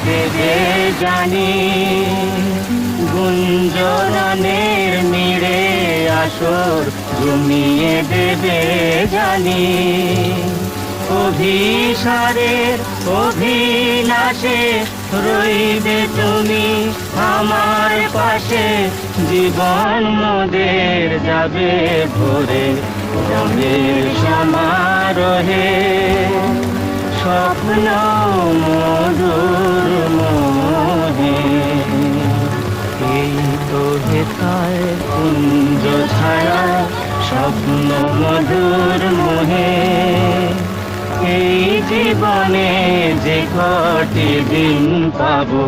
দেবে জানি, গুঞ্জরণের মিড়ে আসর জমিয়ে দেবে জানি। অভিসারের অভিলাষে রইবে তুমি আমার পাশে, জীবন মোদের যাবে ভরে রঙের সমারোহে। স্বপ্ন মধুর মোহে, এই তো হেথায় কুঞ্জ ছায়া স্বপ্ন মধুর মোহে। এই জীবনে যে কটি দিন পাবো